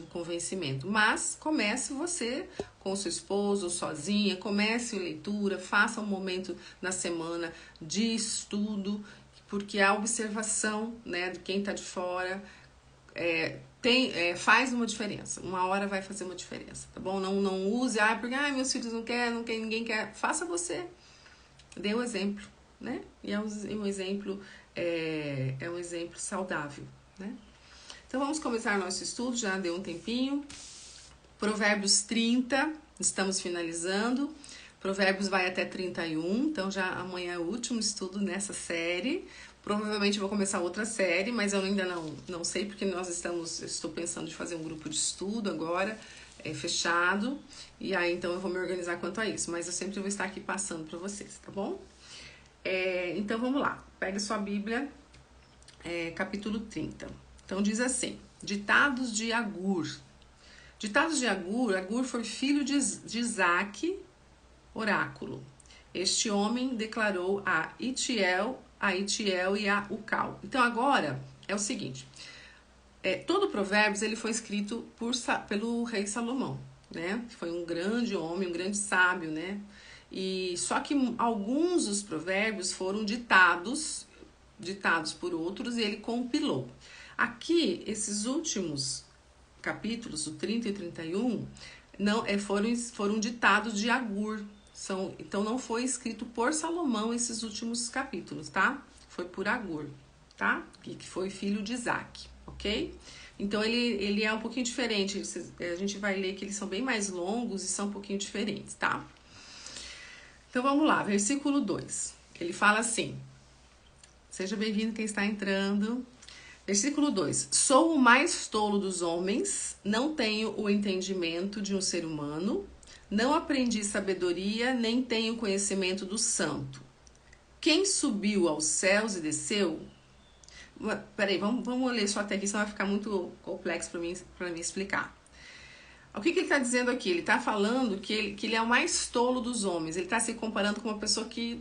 convencimento, mas comece você com o seu esposo, sozinha, comece a leitura, faça um momento na semana de estudo, porque a observação, né, de quem está de fora faz uma diferença. Uma hora vai fazer uma diferença, tá bom? Não use, porque meus filhos não querem, ninguém quer. Faça você. Dê o exemplo, né? E é um exemplo saudável, né? Então vamos começar nosso estudo, já deu um tempinho. Provérbios 30, estamos finalizando. Provérbios vai até 31, então já amanhã é o último estudo nessa série. Provavelmente eu vou começar outra série, mas eu ainda não sei, porque estou pensando em fazer um grupo de estudo agora, fechado, e aí então eu vou me organizar quanto a isso, mas eu sempre vou estar aqui passando para vocês, tá bom? Então vamos lá, pegue sua Bíblia, capítulo 30. Então diz assim, ditados de Agur. Ditados de Agur, Agur foi filho de Isaac, oráculo. Este homem declarou a Itiel e a Ucal. Então agora é o seguinte, todo Provérbios ele foi escrito pelo rei Salomão, né? Que foi um grande homem, um grande sábio, né? E só que alguns dos provérbios foram ditados por outros e ele compilou. Aqui, esses últimos capítulos, o 30 e 31, foram ditados de Agur. Então não foi escrito por Salomão esses últimos capítulos, tá? Foi por Agur, tá? Que foi filho de Isaac, ok? Então ele é um pouquinho diferente. A gente vai ler que eles são bem mais longos e são um pouquinho diferentes, tá? Então vamos lá, versículo 2. Ele fala assim, seja bem-vindo quem está entrando. Versículo 2. Sou o mais tolo dos homens, não tenho o entendimento de um ser humano, não aprendi sabedoria, nem tenho conhecimento do santo. Quem subiu aos céus e desceu? Peraí, vamos ler só até aqui, senão vai ficar muito complexo para mim explicar. O que ele está dizendo aqui? Ele está falando que ele é o mais tolo dos homens. Ele está se comparando com uma pessoa que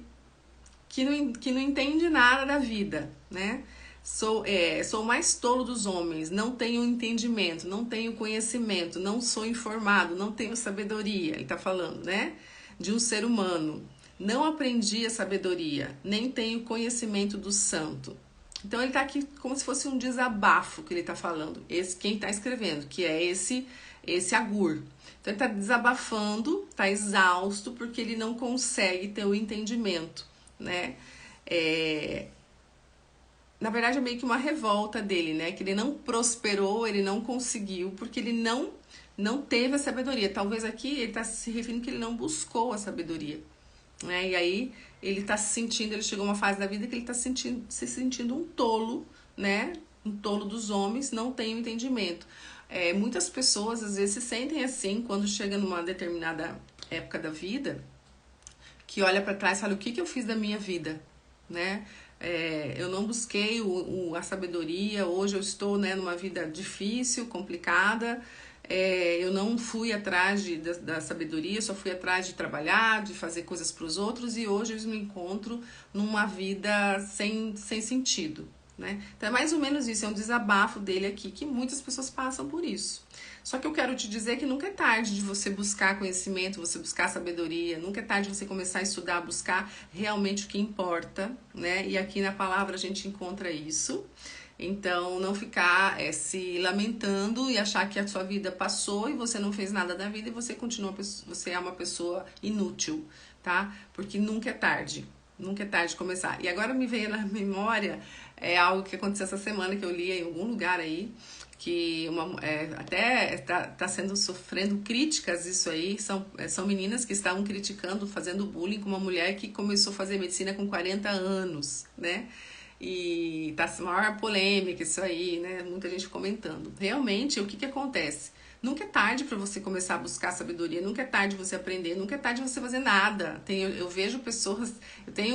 não entende nada da vida, né? Sou o mais tolo dos homens, não tenho entendimento, não tenho conhecimento, não sou informado, não tenho sabedoria. Ele está falando, né? De um ser humano. Não aprendi a sabedoria, nem tenho conhecimento do santo. Então ele está aqui como se fosse um desabafo que ele está falando. Quem está escrevendo, que é esse Agur. Então ele está desabafando, está exausto, porque ele não consegue ter o entendimento, né? Na verdade é meio que uma revolta dele, né? Que ele não prosperou, ele não conseguiu, porque ele não teve a sabedoria. Talvez aqui ele está se referindo que ele não buscou a sabedoria, né? E aí ele está se sentindo, ele chegou a uma fase da vida que ele está se sentindo um tolo, né? Um tolo dos homens, não tem o entendimento. Muitas pessoas às vezes se sentem assim quando chega numa determinada época da vida, que olha para trás e fala, o que eu fiz da minha vida, né? Eu não busquei a sabedoria, hoje eu estou, né, numa vida difícil, complicada, eu não fui atrás da sabedoria, só fui atrás de trabalhar, de fazer coisas para os outros, e hoje eu me encontro numa vida sem sentido, né? Então é mais ou menos isso, é um desabafo dele aqui, que muitas pessoas passam por isso. Só que eu quero te dizer que nunca é tarde de você buscar conhecimento, você buscar sabedoria, nunca é tarde de você começar a estudar, buscar realmente o que importa, né? E aqui na palavra a gente encontra isso. Então, não ficar se lamentando e achar que a sua vida passou e você não fez nada da vida e você é uma pessoa inútil, tá? Porque nunca é tarde. Nunca é tarde de começar. E agora me veio na memória algo que aconteceu essa semana que eu li em algum lugar aí, que até tá sofrendo críticas isso aí, são meninas que estavam criticando, fazendo bullying com uma mulher que começou a fazer medicina com 40 anos, né? E tá maior polêmica isso aí, né? Muita gente comentando. Realmente, o que acontece? Nunca é tarde para você começar a buscar sabedoria, nunca é tarde você aprender, nunca é tarde você fazer nada. Eu vejo pessoas,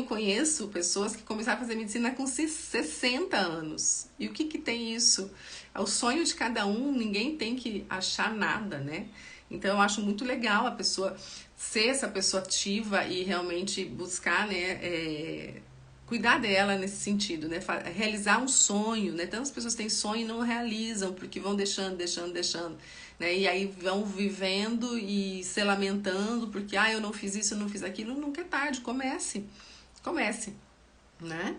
conheço pessoas que começaram a fazer medicina com 60 anos. E o que tem isso? É o sonho de cada um, ninguém tem que achar nada, né? Então eu acho muito legal a pessoa ser essa pessoa ativa e realmente buscar, né, cuidar dela nesse sentido, né? Realizar um sonho, né? Tantas pessoas têm sonho e não realizam, porque vão deixando, né? E aí vão vivendo e se lamentando, porque, eu não fiz isso, eu não fiz aquilo. Nunca é tarde, comece, né?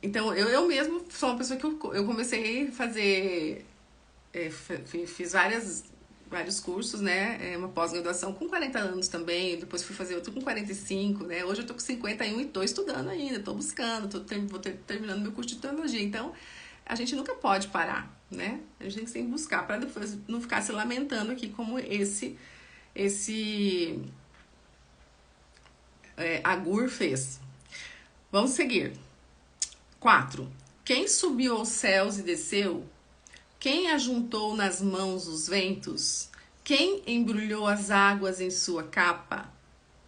Então, eu mesmo sou uma pessoa que eu comecei a fazer, fiz vários cursos, né? Uma pós-graduação com 40 anos também, depois fui fazer outro com 45, né? Hoje eu tô com 51 e tô estudando ainda, tô buscando, vou terminando meu curso de teologia. Então, a gente nunca pode parar, né? A gente tem que sempre buscar para depois não ficar se lamentando aqui como esse Agur fez. Vamos seguir. 4. Quem subiu aos céus e desceu? Quem ajuntou nas mãos os ventos? Quem embrulhou as águas em sua capa?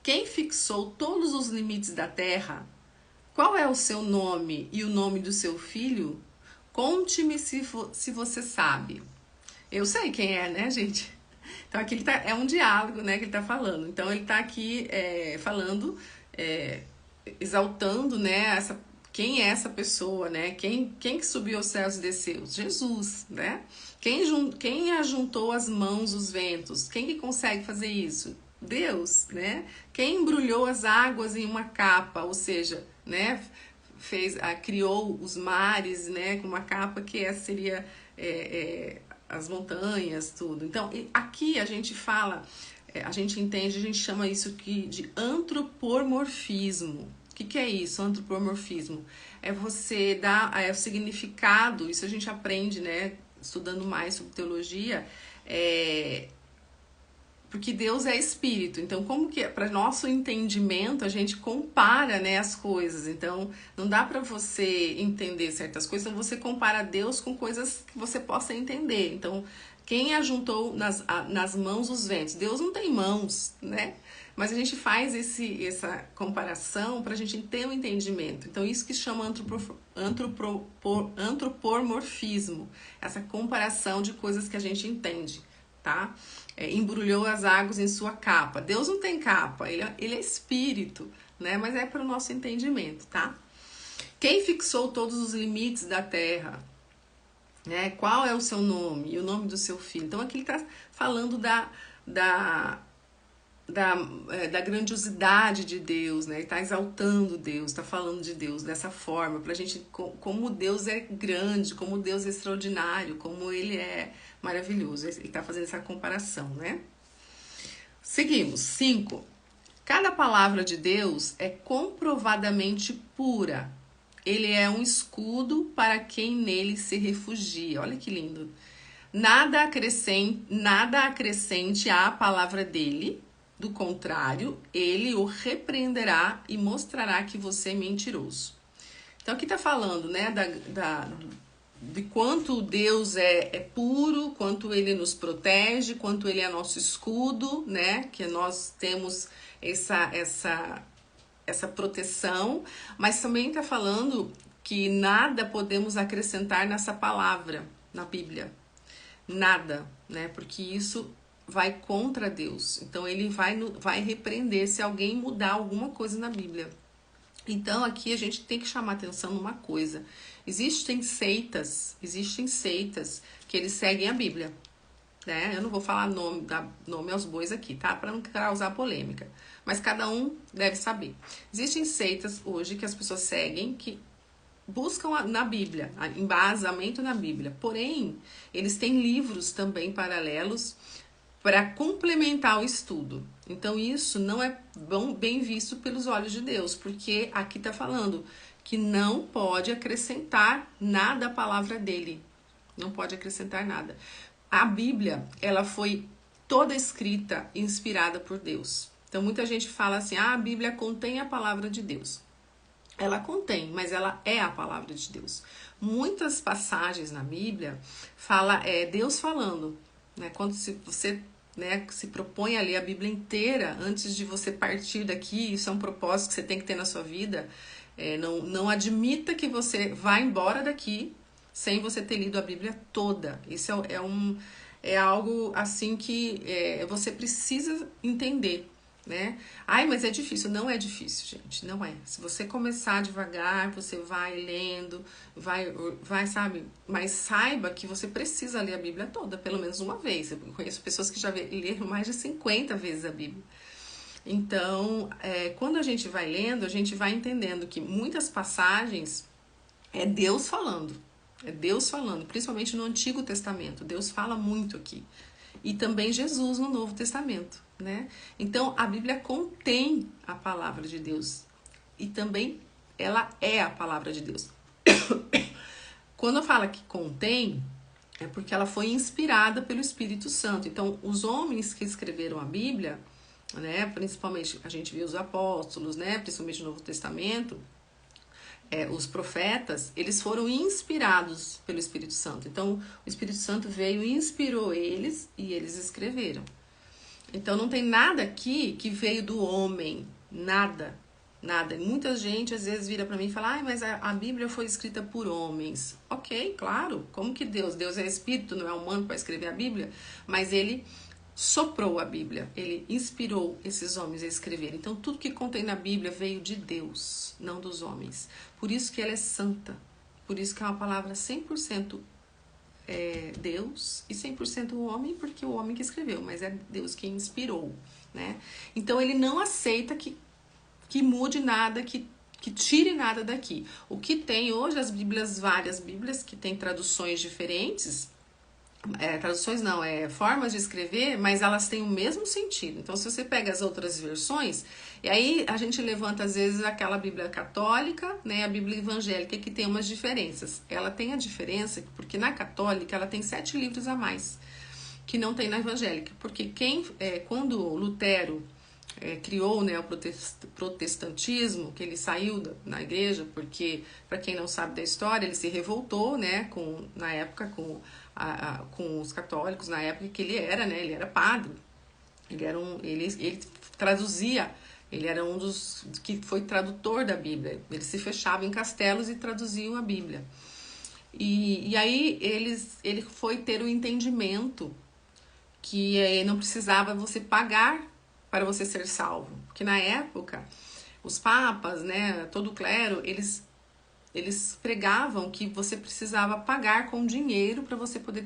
Quem fixou todos os limites da terra? Qual é o seu nome e o nome do seu filho? Conte-me se você sabe. Eu sei quem é, né, gente? Então aqui é um diálogo, né, que ele tá falando. Então ele tá aqui falando, exaltando, né, quem é essa pessoa, né? Quem que subiu aos céus e desceu? Jesus, né? Quem ajuntou as mãos os ventos? Quem que consegue fazer isso? Deus, né? Quem embrulhou as águas em uma capa, ou seja, né? Criou os mares, né? Com uma capa que seria as montanhas, tudo. Então, aqui a gente fala, a gente entende, a gente chama isso aqui de antropomorfismo. O que é isso, antropomorfismo? É você dar o significado, isso a gente aprende, né, estudando mais sobre teologia, porque Deus é espírito. Então, como que, para nosso entendimento, a gente compara, né, as coisas. Então, não dá para você entender certas coisas, então você compara Deus com coisas que você possa entender. Então, quem ajuntou nas mãos os ventos? Deus não tem mãos, né? Mas a gente faz essa comparação para a gente ter um entendimento. Então, isso que chama antropomorfismo, essa comparação de coisas que a gente entende, tá? Embrulhou as águas em sua capa. Deus não tem capa, ele é espírito, né? Mas é para o nosso entendimento, tá? Quem fixou todos os limites da terra? Né? Qual é o seu nome e o nome do seu filho? Então, aqui ele está falando da grandiosidade de Deus, né? Ele está exaltando Deus, está falando de Deus dessa forma, pra gente, como Deus é grande, como Deus é extraordinário, como ele é maravilhoso. Ele está fazendo essa comparação, né? Seguimos. 5. Cada palavra de Deus é comprovadamente pura. Ele é um escudo para quem nele se refugia. Olha que lindo. Nada acrescente à palavra dele. Do contrário, ele o repreenderá e mostrará que você é mentiroso. Então aqui está falando, né, de quanto Deus é puro, quanto ele nos protege, quanto ele é nosso escudo, né, que nós temos essa proteção, mas também está falando que nada podemos acrescentar nessa palavra, na Bíblia. Nada, né, porque isso vai contra Deus. Então ele vai repreender se alguém mudar alguma coisa na Bíblia. Então aqui a gente tem que chamar atenção numa coisa. Existem seitas que eles seguem a Bíblia, né? Eu não vou falar nome aos bois aqui, tá? Para não causar polêmica. Mas cada um deve saber. Existem seitas hoje que as pessoas seguem, que buscam na Bíblia, embasamento na Bíblia. Porém, eles têm livros também paralelos para complementar o estudo. Então isso não é bem visto pelos olhos de Deus, porque aqui está falando que não pode acrescentar nada à palavra dele. Não pode acrescentar nada. A Bíblia, ela foi toda escrita e inspirada por Deus. Então muita gente fala assim, a Bíblia contém a palavra de Deus. Ela contém, mas ela é a palavra de Deus. Muitas passagens na Bíblia fala Deus falando. Quando você se propõe a ler a Bíblia inteira antes de você partir daqui, isso é um propósito que você tem que ter na sua vida. Não admita que você vá embora daqui sem você ter lido a Bíblia toda. Isso é algo assim que você precisa entender. né? Ai, mas é difícil. Não é difícil, gente, não é. Se você começar devagar, você vai lendo, vai, sabe? Mas saiba que você precisa ler a Bíblia toda, pelo menos uma vez. Eu conheço pessoas que já leram mais de 50 vezes a Bíblia. Então, quando a gente vai lendo, a gente vai entendendo que muitas passagens é Deus falando. É Deus falando, principalmente no Antigo Testamento. Deus fala muito aqui. E também Jesus no Novo Testamento, né? Então, a Bíblia contém a palavra de Deus. E também ela é a palavra de Deus. Quando eu falo que contém, é porque ela foi inspirada pelo Espírito Santo. Então, os homens que escreveram a Bíblia, né, principalmente a gente vê os apóstolos, né, principalmente no Novo Testamento, os profetas, eles foram inspirados pelo Espírito Santo. Então, o Espírito Santo veio e inspirou eles e eles escreveram. Então, não tem nada aqui que veio do homem, nada, nada. Muita gente às vezes vira para mim e fala, mas a Bíblia foi escrita por homens. Ok, claro, como que Deus? Deus é espírito, não é humano para escrever a Bíblia, mas ele soprou a Bíblia, ele inspirou esses homens a escrever. Então, tudo que contém na Bíblia veio de Deus, não dos homens. Por isso que ela é santa, por isso que é uma palavra 100% Deus e 100% o homem, porque o homem que escreveu, mas é Deus quem inspirou, né? Então, ele não aceita que mude nada, que tire nada daqui. O que tem hoje, as Bíblias, várias Bíblias, que tem traduções diferentes, traduções não, formas de escrever, mas elas têm o mesmo sentido. Então, se você pega as outras versões, e aí a gente levanta às vezes aquela Bíblia católica, né, a Bíblia evangélica, que tem umas diferenças. Ela tem a diferença porque na católica ela tem 7 livros a mais, que não tem na evangélica. Porque quando Lutero criou, né, o protestantismo, que ele saiu na igreja, porque, para quem não sabe da história, ele se revoltou, né, na época com os católicos, na época que ele era, né, ele era padre, ele traduzia, ele era um dos que foi tradutor da Bíblia, ele se fechava em castelos e traduziam a Bíblia. E aí ele foi ter o entendimento que não precisava você pagar para você ser salvo, porque na época os papas, né, todo o clero, eles pregavam que você precisava pagar com dinheiro para você poder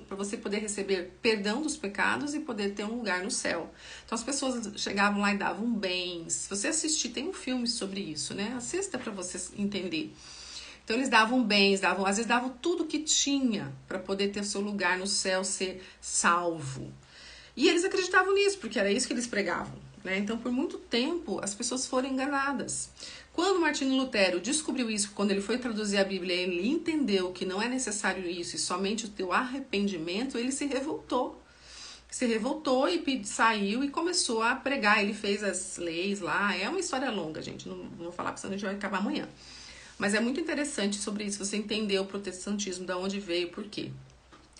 para você poder receber perdão dos pecados e poder ter um lugar no céu. Então as pessoas chegavam lá e davam bens. Se você assistir, tem um filme sobre isso, né? Assista para você entender. Então eles davam bens, às vezes davam tudo que tinha para poder ter seu lugar no céu, ser salvo. E eles acreditavam nisso, porque era isso que eles pregavam, né? Então, por muito tempo, as pessoas foram enganadas. Quando Martinho Lutero descobriu isso, quando ele foi traduzir a Bíblia, ele entendeu que não é necessário isso e somente o teu arrependimento, ele se revoltou. Se revoltou e saiu e começou a pregar. Ele fez as leis lá. É uma história longa, gente. Não vou falar, porque senão a gente vai acabar amanhã. Mas é muito interessante sobre isso, você entender o protestantismo, de onde veio, por quê.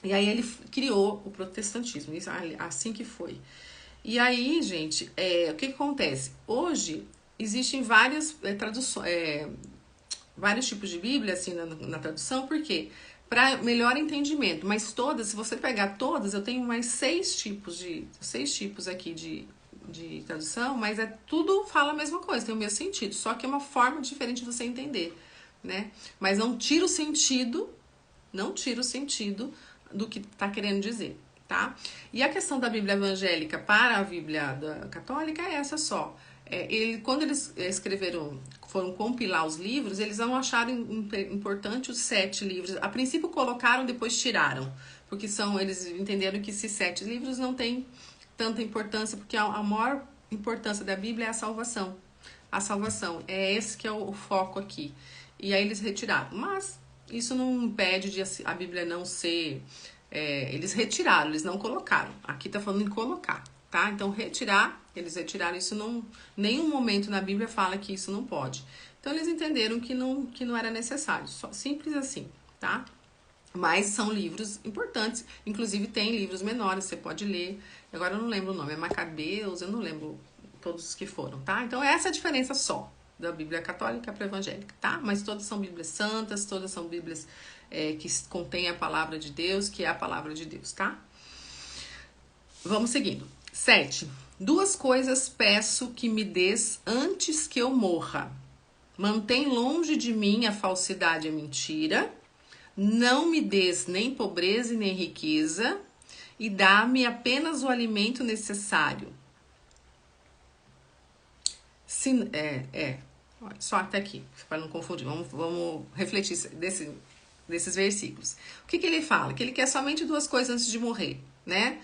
E aí ele criou o protestantismo, isso, assim que foi. E aí, gente, o que acontece? Hoje existem várias traduções, vários tipos de Bíblia assim na tradução, por quê? Para melhor entendimento. Mas todas, se você pegar todas, eu tenho mais 6 tipos aqui de tradução, mas tudo fala a mesma coisa, tem o mesmo sentido, só que é uma forma diferente de você entender, né? Mas não tira o sentido do que está querendo dizer, tá? E a questão da Bíblia evangélica para a Bíblia católica é essa só. Quando eles foram compilar os livros, eles não acharam importante os 7 livros. A princípio colocaram, depois tiraram, porque eles entenderam que esses 7 livros não têm tanta importância, porque a maior importância da Bíblia é a salvação. A salvação, é esse que é o foco aqui. E aí eles retiraram, mas isso não impede de a Bíblia não ser... eles retiraram, eles não colocaram. Aqui tá falando em colocar, tá? Então, eles retiraram isso. Nenhum momento na Bíblia fala que isso não pode. Então, eles entenderam que não era necessário. Simples assim, tá? Mas são livros importantes. Inclusive, tem livros menores, você pode ler. Agora, eu não lembro o nome. É Macabeus, eu não lembro todos os que foram, tá? Então, essa é a diferença só da Bíblia católica para a evangélica, tá? Mas todas são Bíblias santas, todas são Bíblias que contêm a palavra de Deus, que é a palavra de Deus, tá? Vamos seguindo. 7. Duas coisas peço que me des antes que eu morra. Mantém longe de mim a falsidade e a mentira. Não me des nem pobreza e nem riqueza. E dá-me apenas o alimento necessário. Só até aqui, para não confundir. Vamos refletir desses versículos. O que ele fala? Que ele quer somente duas coisas antes de morrer, né?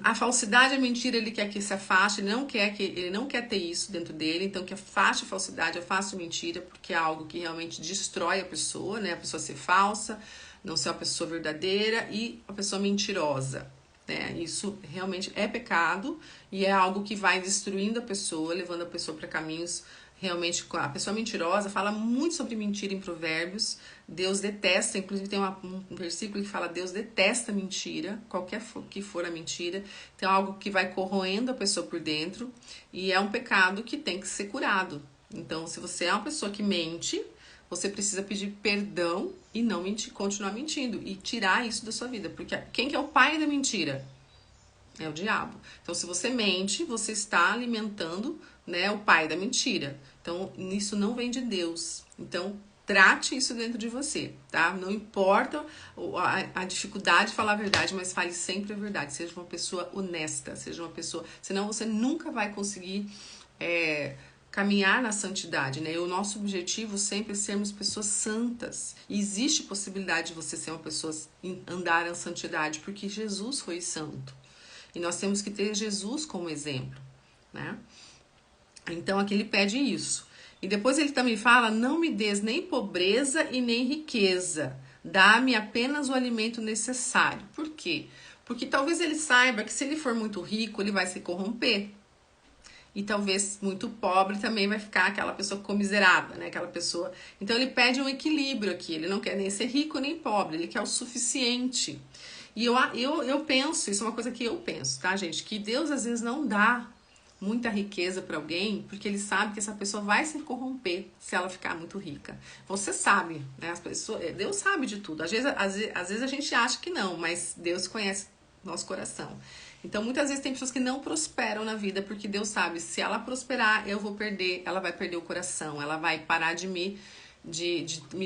A falsidade e a mentira ele quer que se afaste, ele não quer ter isso dentro dele, então que afaste a falsidade, afaste a mentira, porque é algo que realmente destrói a pessoa, né? A pessoa ser falsa, não ser uma pessoa verdadeira e uma pessoa mentirosa, né? Isso realmente é pecado e é algo que vai destruindo a pessoa, levando a pessoa para caminhos realmente. A pessoa mentirosa fala muito sobre mentira em Provérbios. Deus detesta, inclusive tem um versículo que fala: Deus detesta mentira, qualquer que for a mentira. Então é algo que vai corroendo a pessoa por dentro e é um pecado que tem que ser curado. Então, se você é uma pessoa que mente, você precisa pedir perdão e não mentir, continuar mentindo e tirar isso da sua vida, porque quem que é o pai da mentira? É o diabo. Então, se você mente, você está alimentando, né, o pai da mentira. Então, isso não vem de Deus. Então, trate isso dentro de você, tá? Não importa a dificuldade de falar a verdade, mas fale sempre a verdade. Seja uma pessoa honesta, seja uma pessoa... Senão, você nunca vai conseguir caminhar na santidade, né? E o nosso objetivo sempre é sermos pessoas santas. E existe possibilidade de você ser uma pessoa, andar na santidade, porque Jesus foi santo. E nós temos que ter Jesus como exemplo, né? Então aqui ele pede isso. E depois ele também fala: não me des nem pobreza e nem riqueza. Dá-me apenas o alimento necessário. Por quê? Porque talvez ele saiba que se ele for muito rico, ele vai se corromper. E talvez muito pobre também vai ficar aquela pessoa comiserada, né? Aquela pessoa... Então ele pede um equilíbrio aqui. Ele não quer nem ser rico nem pobre. Ele quer o suficiente. E eu penso, isso é uma coisa que eu penso, tá, gente? Que Deus às vezes não dá muita riqueza para alguém, porque ele sabe que essa pessoa vai se corromper se ela ficar muito rica. Você sabe, né? As pessoas, Deus sabe de tudo. Às vezes a gente acha que não, mas Deus conhece nosso coração. Então, muitas vezes tem pessoas que não prosperam na vida, porque Deus sabe, se ela prosperar, eu vou perder, ela vai perder o coração, ela vai parar de me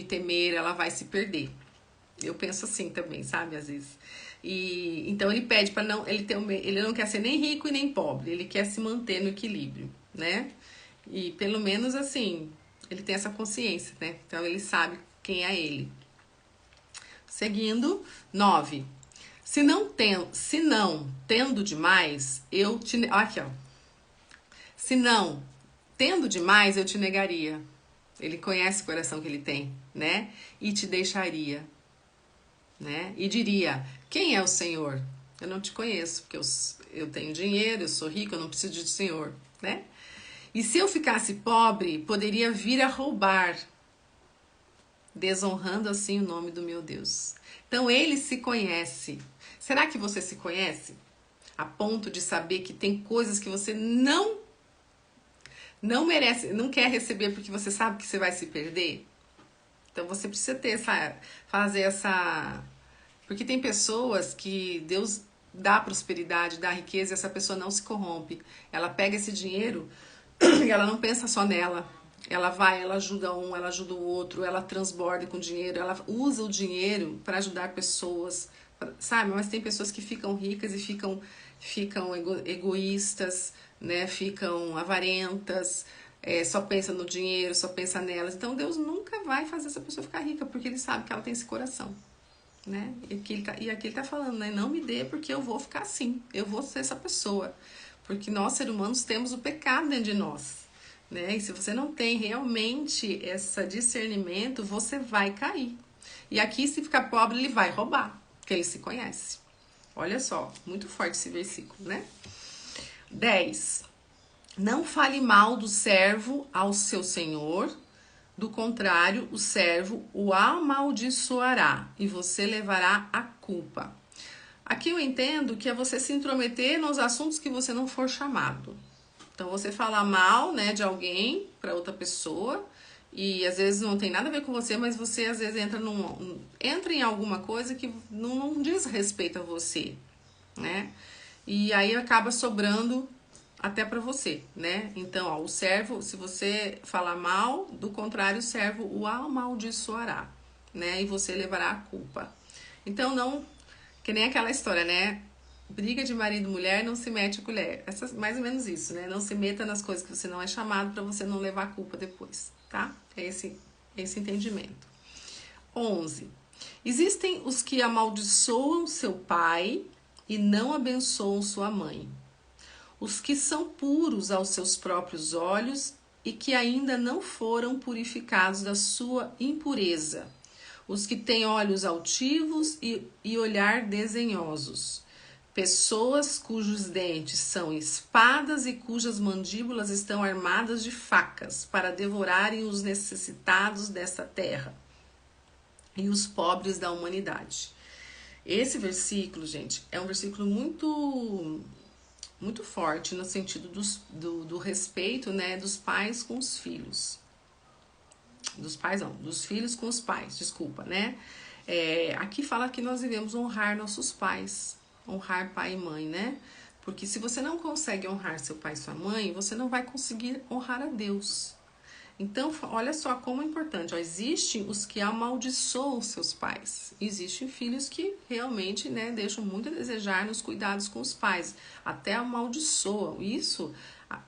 temer, ela vai se perder. Eu penso assim também, sabe, às vezes. E então ele pede para não, ele não quer ser nem rico e nem pobre, ele quer se manter no equilíbrio, né? E pelo menos assim, ele tem essa consciência, né? Então ele sabe quem é ele. Seguindo, 9. Se não tendo demais, eu te... Aqui, ó. Se não tendo demais, eu te negaria. Ele conhece o coração que ele tem, né? E te deixaria, né? E diria: quem é o Senhor? Eu não te conheço, porque eu tenho dinheiro, eu sou rico, eu não preciso de Senhor, né? E se eu ficasse pobre, poderia vir a roubar, desonrando assim o nome do meu Deus. Então ele se conhece. Será que você se conhece? A ponto de saber que tem coisas que você não merece, não quer receber porque você sabe que você vai se perder? Então você precisa fazer essa... Porque tem pessoas que Deus dá prosperidade, dá riqueza, e essa pessoa não se corrompe. Ela pega esse dinheiro e ela não pensa só nela. Ela vai, ela ajuda um, ela ajuda o outro, ela transborda com dinheiro, ela usa o dinheiro para ajudar pessoas, sabe? Mas tem pessoas que ficam ricas e ficam egoístas, né? Ficam avarentas, só pensa no dinheiro, só pensa nelas. Então Deus nunca vai fazer essa pessoa ficar rica, porque ele sabe que ela tem esse coração, né? E aqui ele tá falando, né? Não me dê, porque eu vou ficar assim, eu vou ser essa pessoa. Porque nós, seres humanos, temos o pecado dentro de nós, né? E se você não tem realmente esse discernimento, você vai cair. E aqui, se ficar pobre, ele vai roubar, porque ele se conhece. Olha só, muito forte esse versículo, né? 10. Não fale mal do servo ao seu senhor, do contrário, o servo o amaldiçoará e você levará a culpa. Aqui eu entendo que é você se intrometer nos assuntos que você não for chamado. Então, você falar mal, né, de alguém para outra pessoa, e às vezes não tem nada a ver com você, mas você às vezes entra em alguma coisa que não diz respeito a você, né? e aí acaba sobrando até para você, né? Então, ó, o servo, se você falar mal, do contrário, o servo o amaldiçoará, né? E você levará a culpa. Então, não, que nem aquela história, né? Briga de marido e mulher, não se mete a colher. Mais ou menos isso, né? Não se meta nas coisas que você não é chamado para você não levar a culpa depois, tá? É esse entendimento. 11. Existem os que amaldiçoam seu pai e não abençoam sua mãe. Os que são puros aos seus próprios olhos e que ainda não foram purificados da sua impureza. Os que têm olhos altivos e olhar desdenhosos. Pessoas cujos dentes são espadas e cujas mandíbulas estão armadas de facas para devorarem os necessitados desta terra e os pobres da humanidade. Esse versículo, gente, é um versículo muito forte no sentido do respeito, né, dos pais com os filhos. Dos pais não, dos filhos com os pais, desculpa, né? Aqui fala que nós devemos honrar nossos pais, honrar pai e mãe, né? Porque se você não consegue honrar seu pai e sua mãe, você não vai conseguir honrar a Deus. Então, olha só como é importante. Ó, existem os que amaldiçoam seus pais. Existem filhos que realmente, né, deixam muito a desejar nos cuidados com os pais. Até amaldiçoam. Isso,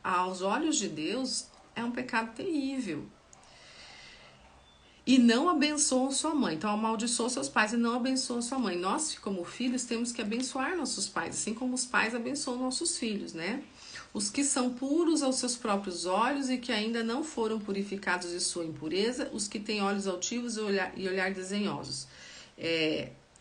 aos olhos de Deus, é um pecado terrível. E não abençoam sua mãe. Então, amaldiçoam seus pais e não abençoam sua mãe. Nós, como filhos, temos que abençoar nossos pais, assim como os pais abençoam nossos filhos, né? Os que são puros aos seus próprios olhos e que ainda não foram purificados de sua impureza, os que têm olhos altivos e olhar desdenhosos.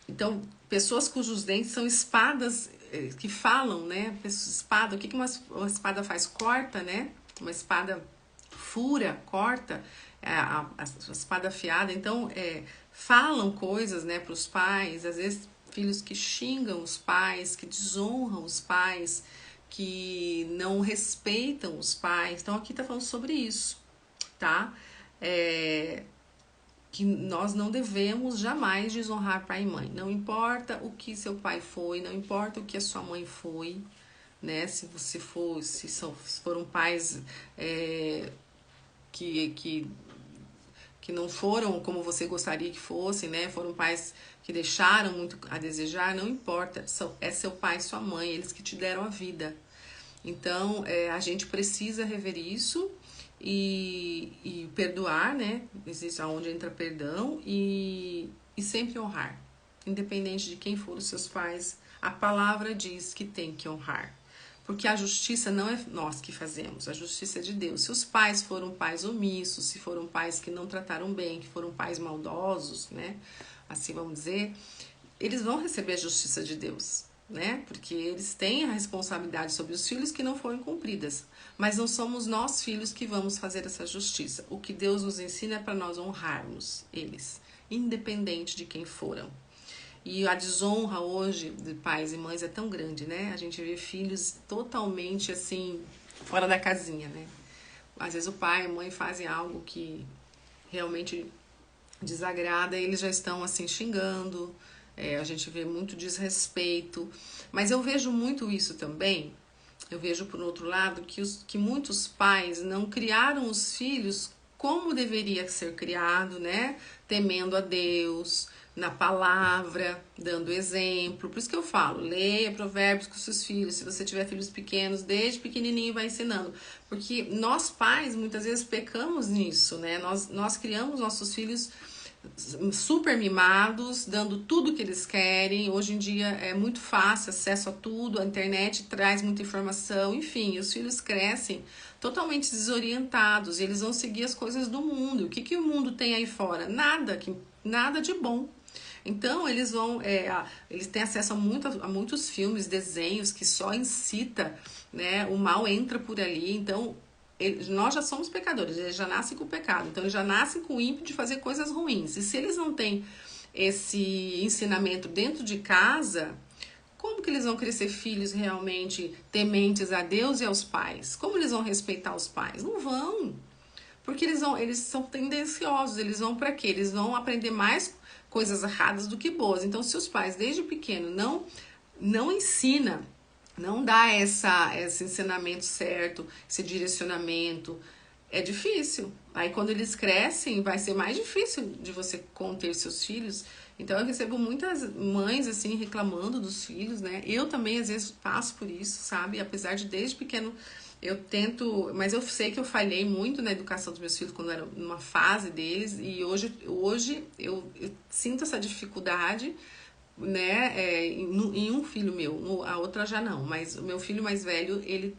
Então, pessoas cujos dentes são espadas que falam, né? Espada, o que uma espada faz? Corta, né? Uma espada fura, corta, a espada afiada. Então, falam coisas, né, para os pais, às vezes filhos que xingam os pais, que desonram os pais, que não respeitam os pais. Então aqui tá falando sobre isso, tá? Que nós não devemos jamais desonrar pai e mãe. Não importa o que seu pai foi, não importa o que a sua mãe foi, né? Se foram pais que não foram como você gostaria que fossem, né? Foram pais que deixaram muito a desejar, não importa. É seu pai e sua mãe, eles que te deram a vida. Então, a gente precisa rever isso e perdoar, né? Existe aonde entra perdão e sempre honrar. Independente de quem foram os seus pais, a palavra diz que tem que honrar. Porque a justiça não é nós que fazemos, a justiça é de Deus. Se os pais foram pais omissos, se foram pais que não trataram bem, que foram pais maldosos, né? Assim vamos dizer, eles vão receber a justiça de Deus, né? Porque eles têm a responsabilidade sobre os filhos que não foram cumpridas. Mas não somos nós, filhos, que vamos fazer essa justiça. O que Deus nos ensina é para nós honrarmos eles, independente de quem foram. E a desonra hoje de pais e mães é tão grande, né? A gente vê filhos totalmente assim, fora da casinha, né? Às vezes o pai e a mãe fazem algo que realmente desagrada e eles já estão assim xingando. A gente vê muito desrespeito. Mas eu vejo muito isso também. Eu vejo, por outro lado, que muitos pais não criaram os filhos como deveria ser criado, né? Temendo a Deus, na palavra, dando exemplo. Por isso que eu falo, leia Provérbios com seus filhos. Se você tiver filhos pequenos, desde pequenininho vai ensinando. Porque nós pais, muitas vezes, pecamos nisso, né? Nós criamos nossos filhos super mimados, dando tudo que eles querem. Hoje em dia é muito fácil acesso a tudo, a internet traz muita informação, enfim, os filhos crescem totalmente desorientados e eles vão seguir as coisas do mundo. O que o mundo tem aí fora? Nada de bom. Então eles eles têm acesso a muitos filmes, desenhos que só incita, né? O mal entra por ali. Então nós já somos pecadores, eles já nascem com o pecado, então eles já nascem com o ímpeto de fazer coisas ruins. E se eles não têm esse ensinamento dentro de casa, como que eles vão crescer filhos realmente tementes a Deus e aos pais? Como eles vão respeitar os pais? Não vão. Porque eles são tendenciosos, eles vão para quê? Eles vão aprender mais coisas erradas do que boas. Então, se os pais desde pequeno não ensina não dá esse ensinamento certo, esse direcionamento, é difícil. Aí quando eles crescem, vai ser mais difícil de você conter seus filhos. Então eu recebo muitas mães assim reclamando dos filhos, né? Eu também às vezes passo por isso, sabe? Apesar de desde pequeno eu tento, mas eu sei que eu falhei muito na educação dos meus filhos quando era numa fase deles, e hoje eu sinto essa dificuldade, né, em um filho meu, a outra já não, mas o meu filho mais velho, ele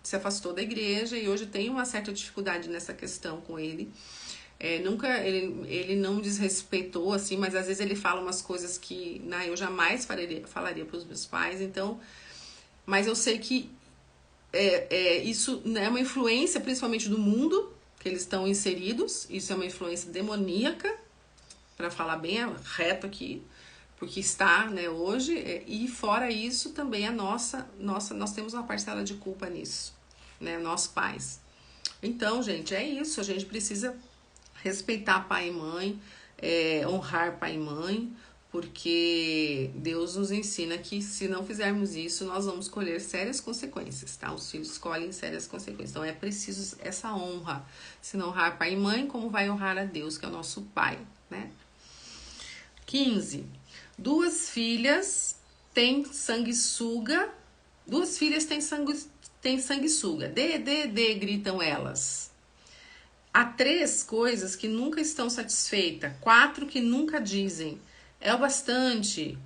se afastou da igreja e hoje tem uma certa dificuldade nessa questão com ele. Nunca, ele não desrespeitou, assim, mas às vezes ele fala umas coisas que, né, eu jamais falaria para os meus pais, então, mas eu sei que isso, né, é uma influência principalmente do mundo que eles estão inseridos, isso é uma influência demoníaca, para falar bem reto aqui, porque está, né, hoje, e fora isso também nós temos uma parcela de culpa nisso, né, nós pais. Então, gente, é isso, a gente precisa respeitar pai e mãe, honrar pai e mãe, porque Deus nos ensina que se não fizermos isso, nós vamos colher sérias consequências, tá? Os filhos colhem sérias consequências. Então é preciso essa honra. Se não honrar pai e mãe, como vai honrar a Deus, que é o nosso pai, né? 15. Duas filhas têm sanguessuga. Duas filhas têm sanguessuga. Dê, gritam elas. Há 3 coisas que nunca estão satisfeitas, 4 que nunca dizem. É o bastante.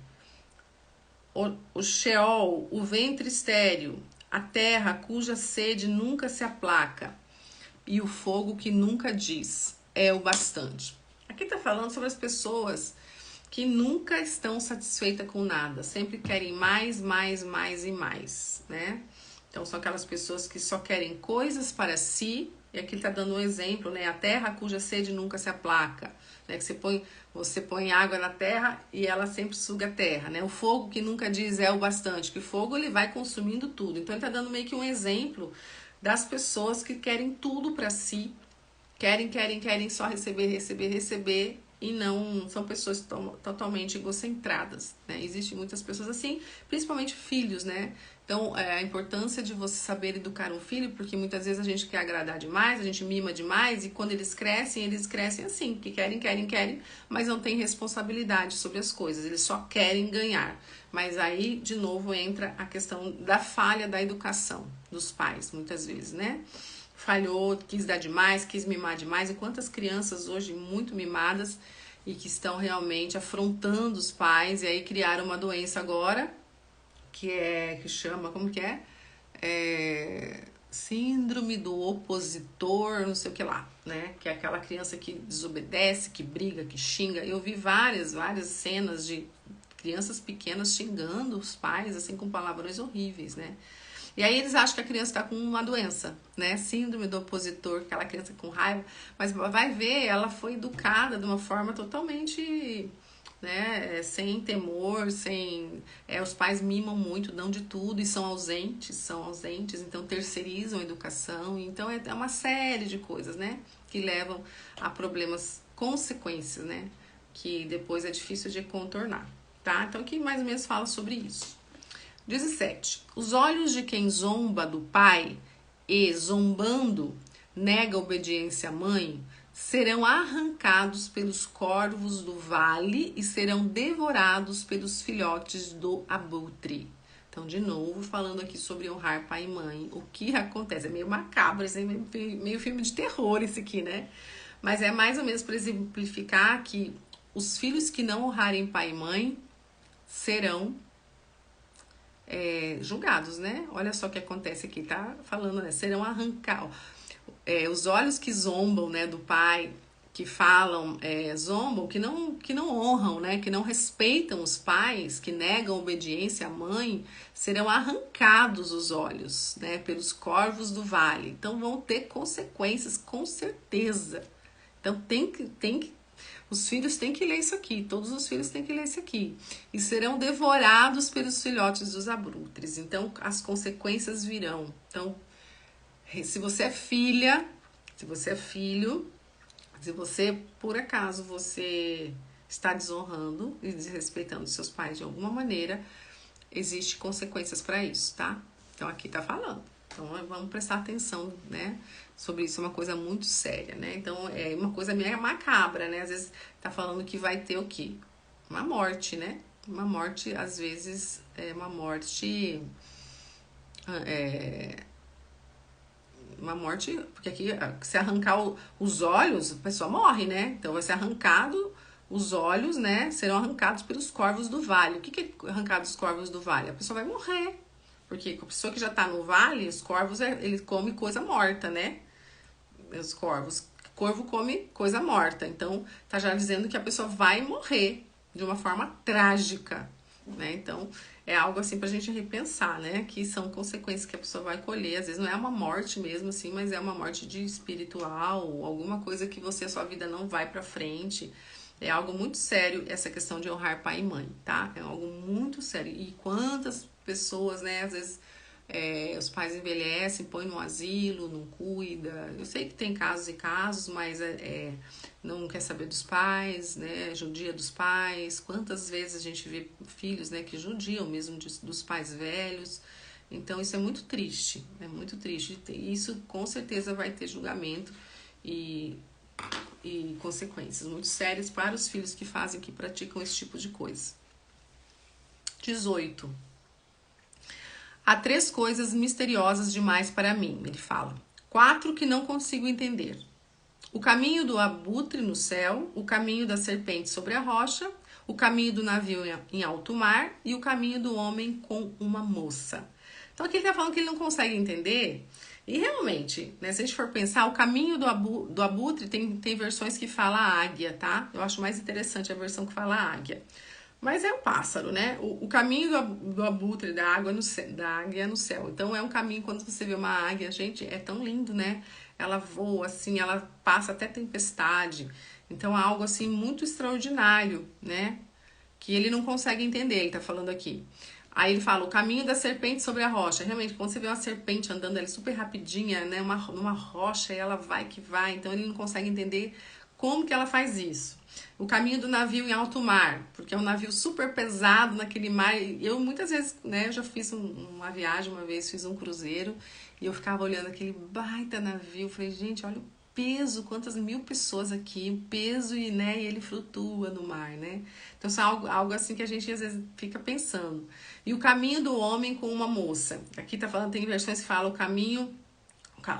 O Sheol, o ventre estéril, a terra cuja sede nunca se aplaca, e o fogo que nunca diz. É o bastante. Aqui está falando sobre as pessoas que nunca estão satisfeitas com nada, sempre querem mais, mais, mais e mais, né? Então são aquelas pessoas que só querem coisas para si, e aqui ele está dando um exemplo, né? A terra cuja sede nunca se aplaca, né? Que você põe água na terra e ela sempre suga a terra, né? O fogo que nunca diz é o bastante, que o fogo ele vai consumindo tudo. Então ele está dando meio que um exemplo das pessoas que querem tudo para si, querem só receber, e não são pessoas totalmente egocentradas, né? Existem muitas pessoas assim, principalmente filhos, né? Então, a importância de você saber educar um filho, porque muitas vezes a gente quer agradar demais, a gente mima demais, e quando eles crescem assim, que querem, mas não têm responsabilidade sobre as coisas, eles só querem ganhar. Mas aí, de novo, entra a questão da falha da educação dos pais, muitas vezes, né? Falhou, quis dar demais, quis mimar demais, e quantas crianças hoje muito mimadas e que estão realmente afrontando os pais, e aí criaram uma doença agora, que chama, como que síndrome do opositor, não sei o que lá, né? Que é aquela criança que desobedece, que briga, que xinga. Eu vi várias cenas de crianças pequenas xingando os pais, assim, com palavrões horríveis, né? E aí eles acham que a criança está com uma doença, né? Síndrome do opositor, aquela criança com raiva. Mas vai ver, ela foi educada de uma forma totalmente, né, sem temor, os pais mimam muito, dão de tudo e são ausentes, então terceirizam a educação. Então é uma série de coisas, né, que levam a problemas, consequências, né, que depois é difícil de contornar, tá? Então aqui mais ou menos fala sobre isso. 17. Os olhos de quem zomba do pai e, zombando, nega obediência à mãe, serão arrancados pelos corvos do vale e serão devorados pelos filhotes do abutre. Então, de novo, falando aqui sobre honrar pai e mãe, o que acontece? É meio macabro, é meio filme de terror esse aqui, né? Mas é mais ou menos para exemplificar que os filhos que não honrarem pai e mãe serão julgados, né? Olha só o que acontece aqui, tá falando, né? Serão arrancados. Os olhos que zombam, né, do pai, que falam, zombam, que não honram, né, que não respeitam os pais, que negam obediência à mãe, serão arrancados os olhos, né, pelos corvos do vale. Então vão ter consequências, com certeza. Então os filhos têm que ler isso aqui, todos os filhos têm que ler isso aqui. E serão devorados pelos filhotes dos abutres. Então as consequências virão. Então, se você é filha, se você é filho, se você, por acaso, você está desonrando e desrespeitando seus pais de alguma maneira, existe consequências para isso, tá? Então aqui tá falando. Então vamos prestar atenção, né? Sobre isso, é uma coisa muito séria, né? Então é uma coisa meio macabra, né? Às vezes tá falando que vai ter o quê? Uma morte, né? Uma morte, às vezes, é uma morte. Uma morte, porque aqui, se arrancar os olhos, a pessoa morre, né? Então vai ser arrancado os olhos, né? Serão arrancados pelos corvos do vale. O que é arrancar dos corvos do vale? A pessoa vai morrer. Porque a pessoa que já tá no vale, os corvos, ele come coisa morta, né? Os corvos. Corvo come coisa morta. Então, tá já dizendo que a pessoa vai morrer de uma forma trágica, né? Então, é algo assim pra gente repensar, né? Que são consequências que a pessoa vai colher. Às vezes não é uma morte mesmo, assim, mas é uma morte de espiritual, alguma coisa que você, a sua vida não vai pra frente. É algo muito sério essa questão de honrar pai e mãe, tá? É algo muito sério. E quantas pessoas, né, às vezes os pais envelhecem, põem no asilo, não cuida. Eu sei que tem casos e casos, mas não quer saber dos pais, né? Judia dos pais. Quantas vezes a gente vê filhos, né, que judiam mesmo dos pais velhos. Então isso é muito triste, é muito triste. E isso com certeza vai ter julgamento e consequências muito sérias para os filhos que fazem, que praticam esse tipo de coisa. 18. Há 3 coisas misteriosas demais para mim, ele fala. 4 que não consigo entender. O caminho do abutre no céu, o caminho da serpente sobre a rocha, o caminho do navio em alto mar e o caminho do homem com uma moça. Então aqui ele está falando que ele não consegue entender. E realmente, né, se a gente for pensar, o caminho do abutre tem versões que fala águia, tá? Eu acho mais interessante a versão que fala águia. Mas é um pássaro, né? O caminho do abutre, da águia no céu. Então é um caminho, quando você vê uma águia, gente, é tão lindo, né? Ela voa assim, ela passa até tempestade. Então é algo assim muito extraordinário, né? Que ele não consegue entender, ele tá falando aqui. Aí ele fala, o caminho da serpente sobre a rocha. Realmente, quando você vê uma serpente andando ali super rapidinha, né? Numa rocha, e ela vai que vai. Então ele não consegue entender como que ela faz isso. O caminho do navio em alto mar, porque é um navio super pesado naquele mar. Eu muitas vezes, né, eu já fiz uma viagem uma vez, fiz um cruzeiro, e eu ficava olhando aquele baita navio, falei, gente, olha o peso, quantas 1000 pessoas aqui, o peso, e, né, e ele flutua no mar, né? Então isso é algo assim que a gente às vezes fica pensando. E o caminho do homem com uma moça. Aqui tá falando, tem versões que falam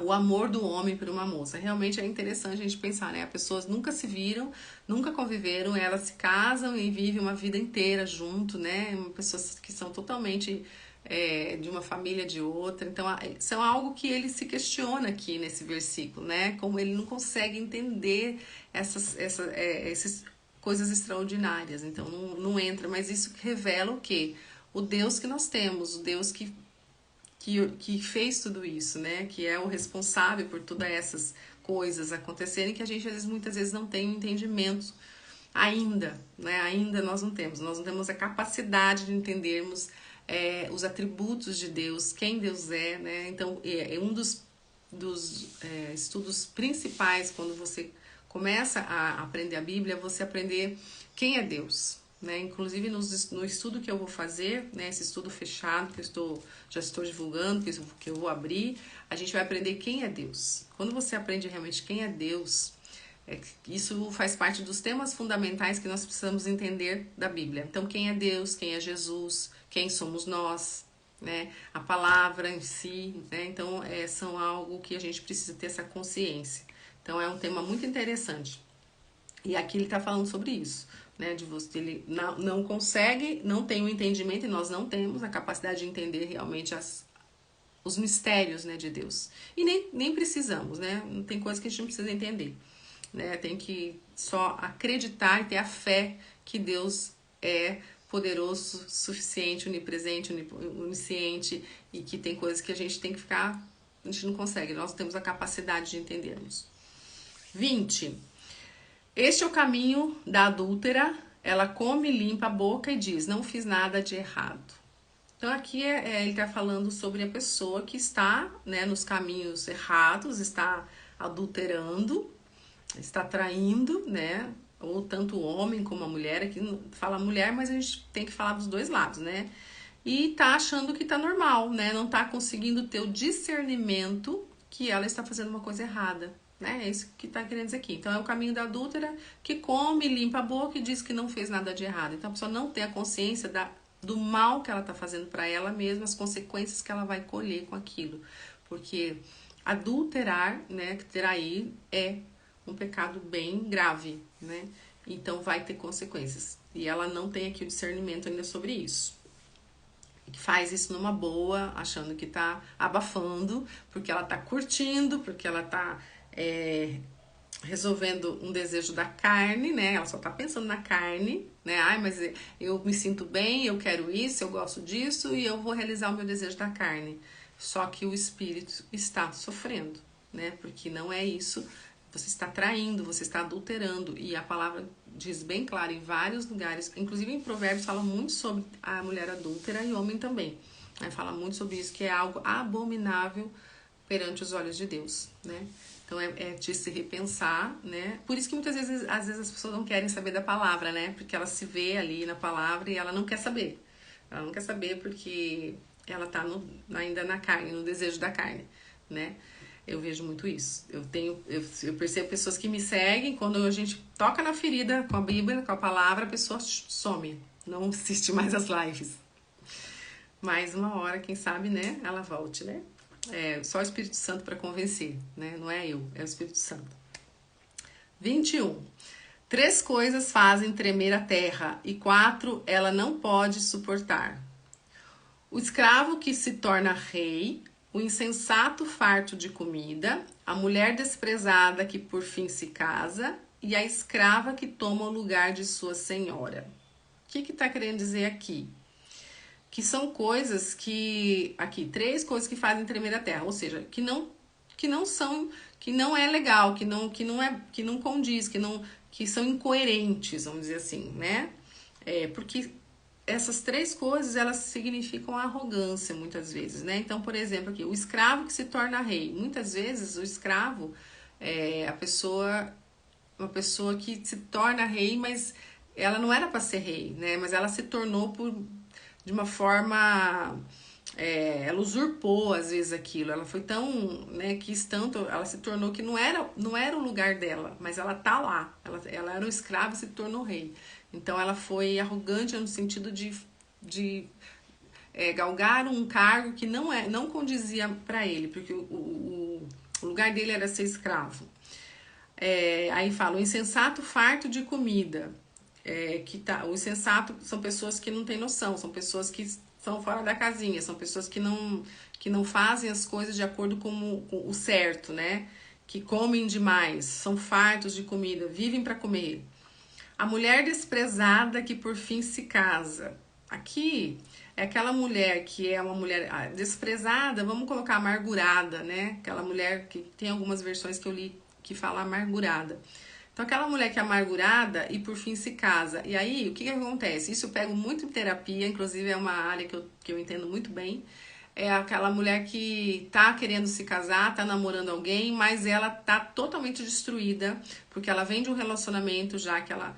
o amor do homem por uma moça. Realmente é interessante a gente pensar, né? As pessoas nunca se viram, nunca conviveram, elas se casam e vivem uma vida inteira junto, né? Pessoas que são totalmente de uma família de outra. Então, são algo que ele se questiona aqui nesse versículo, né? Como ele não consegue entender essas coisas extraordinárias. Então, não entra. Mas isso revela o quê? O Deus que nós temos, o Deus que fez tudo isso, né? Que é o responsável por todas essas coisas acontecerem que a gente muitas vezes não tem entendimento ainda, né? Ainda nós não temos a capacidade de entendermos os atributos de Deus, quem Deus é, né? Então é um dos estudos principais quando você começa a aprender a Bíblia, você aprender quem é Deus. Né? Inclusive no estudo que eu vou fazer, né? Esse estudo fechado que já estou divulgando, que eu vou abrir, a gente vai aprender quem é Deus. Quando você aprende realmente quem é Deus, isso faz parte dos temas fundamentais que nós precisamos entender da Bíblia. Então, quem é Deus, quem é Jesus, quem somos nós, né? A palavra em si, né? Então, são algo que a gente precisa ter essa consciência. Então, é um tema muito interessante. E aqui ele está falando sobre isso. Né, de você, ele não consegue, não tem o entendimento, e nós não temos a capacidade de entender realmente os mistérios, né, de Deus. E nem precisamos, né? Não tem coisa que a gente não precisa entender. Né? Tem que só acreditar e ter a fé que Deus é poderoso, suficiente, onipresente, onisciente, e que tem coisas que a gente tem que ficar, a gente não consegue, nós temos a capacidade de entendermos. 20. Este é o caminho da adúltera, ela come, limpa a boca e diz, não fiz nada de errado. Então aqui ele está falando sobre a pessoa que está, né, nos caminhos errados, está adulterando, está traindo, né, ou tanto o homem como a mulher, aqui fala mulher, mas a gente tem que falar dos dois lados, né. e tá achando que tá normal, né? Não tá conseguindo ter o discernimento que ela está fazendo uma coisa errada, né? É isso que tá querendo dizer aqui. Então é o caminho da adúltera que come, limpa a boca e diz que não fez nada de errado. Então a pessoa não tem a consciência do mal que ela tá fazendo para ela mesma, as consequências que ela vai colher com aquilo. Porque adulterar, né, trair é um pecado bem grave, né? Então vai ter consequências. E ela não tem aqui o discernimento ainda sobre isso. Faz isso numa boa, achando que tá abafando, porque ela tá curtindo, porque ela tá resolvendo um desejo da carne, né? Ela só tá pensando na carne, né? Ai, mas eu me sinto bem, eu quero isso, eu gosto disso e eu vou realizar o meu desejo da carne. Só que o espírito está sofrendo, né? Porque não é isso. Você está traindo, você está adulterando. E a palavra diz bem claro em vários lugares, inclusive em Provérbios fala muito sobre a mulher adúltera e o homem também. Fala muito sobre isso, que é algo abominável perante os olhos de Deus, né? Então é de se repensar, né? Por isso que muitas vezes, às vezes as pessoas não querem saber da palavra, né? Porque ela se vê ali na palavra e ela não quer saber. Ela não quer saber porque ela tá ainda na carne, no desejo da carne, né? Eu vejo muito isso. Eu percebo pessoas que me seguem, quando a gente toca na ferida com a Bíblia, com a palavra, a pessoa some, não assiste mais as lives. Mais uma hora, quem sabe, né? Ela volte, né? É só o Espírito Santo para convencer, né? Não é eu, é o Espírito Santo. 21. 3 coisas fazem tremer a terra e 4 ela não pode suportar. O escravo que se torna rei, o insensato farto de comida, a mulher desprezada que por fim se casa e a escrava que toma o lugar de sua senhora. O que está querendo dizer aqui? Que são coisas que... Aqui, 3 coisas que fazem tremer a terra, ou seja, que não são... Que não é legal, que não condiz, que são incoerentes, vamos dizer assim, né? Porque essas 3 coisas, elas significam arrogância, muitas vezes, né? Então, por exemplo, aqui, o escravo que se torna rei. Muitas vezes, o escravo é uma pessoa que se torna rei, mas ela não era para ser rei, né? Mas ela se tornou de uma forma... ela usurpou, às vezes, aquilo. Ela foi tão, né, quis tanto, ela se tornou que não era o lugar dela, mas ela tá lá. Ela era um escravo e se tornou rei. Então ela foi arrogante no sentido de galgar um cargo que não condizia para ele, porque o lugar dele era ser escravo. Aí fala, o insensato farto de comida. O insensato são pessoas que não têm noção, são pessoas que são fora da casinha, são pessoas que não fazem as coisas de acordo com o certo, né? Que comem demais, são fartos de comida, vivem para comer. A mulher desprezada que por fim se casa. Aqui é aquela mulher que é uma mulher desprezada, vamos colocar amargurada, né? Aquela mulher que tem algumas versões que eu li que fala amargurada. Então aquela mulher que é amargurada e por fim se casa. E aí o que acontece? Isso eu pego muito em terapia, inclusive é uma área que eu entendo muito bem. É aquela mulher que tá querendo se casar, tá namorando alguém, mas ela tá totalmente destruída, porque ela vem de um relacionamento já que ela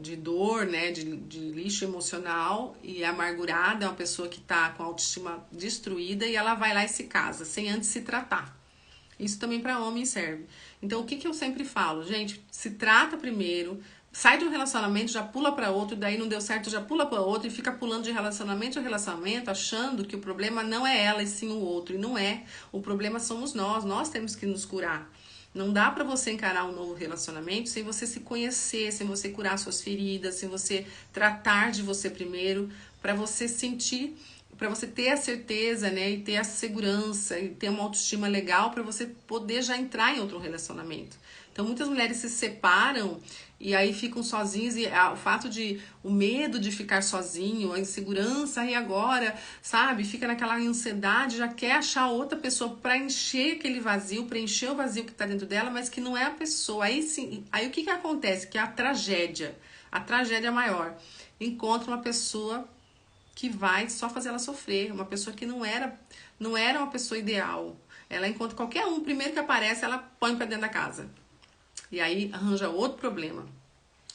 de dor, né, de lixo emocional, e é amargurada, é uma pessoa que tá com a autoestima destruída e ela vai lá e se casa, sem antes se tratar. Isso também para homem serve. Então o que eu sempre falo? Gente, se trata primeiro, sai de um relacionamento, já pula para outro, daí não deu certo, já pula para outro e fica pulando de relacionamento a relacionamento, achando que o problema não é ela e sim o outro. E não é. O problema somos nós temos que nos curar. Não dá para você encarar um novo relacionamento sem você se conhecer, sem você curar suas feridas, sem você tratar de você primeiro, para você sentir, para você ter a certeza, né, e ter a segurança, e ter uma autoestima legal para você poder já entrar em outro relacionamento. Então muitas mulheres se separam e aí ficam sozinhas, e o medo de ficar sozinho, a insegurança, e agora, sabe, fica naquela ansiedade, já quer achar outra pessoa para encher aquele vazio, preencher o vazio que tá dentro dela, mas que não é a pessoa. Aí sim, aí o que acontece? Que é a tragédia maior. Encontra uma pessoa que vai só fazer ela sofrer, uma pessoa que não era uma pessoa ideal. Ela encontra qualquer um, primeiro que aparece, ela põe pra dentro da casa. E aí arranja outro problema.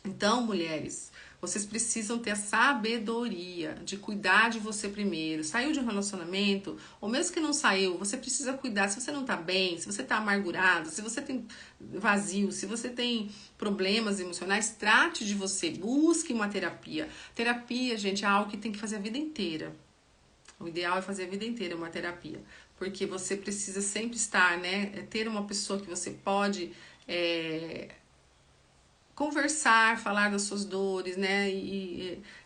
Então, mulheres, Vocês precisam ter a sabedoria de cuidar de você primeiro. Saiu de um relacionamento, ou mesmo que não saiu, você precisa cuidar. Se você não tá bem, se você tá amargurado, se você tem vazio, se você tem problemas emocionais, trate de você, busque uma terapia. Terapia, gente, é algo que tem que fazer a vida inteira. O ideal é fazer a vida inteira uma terapia, porque você precisa sempre estar, né, ter uma pessoa que você pode conversar, falar das suas dores, né,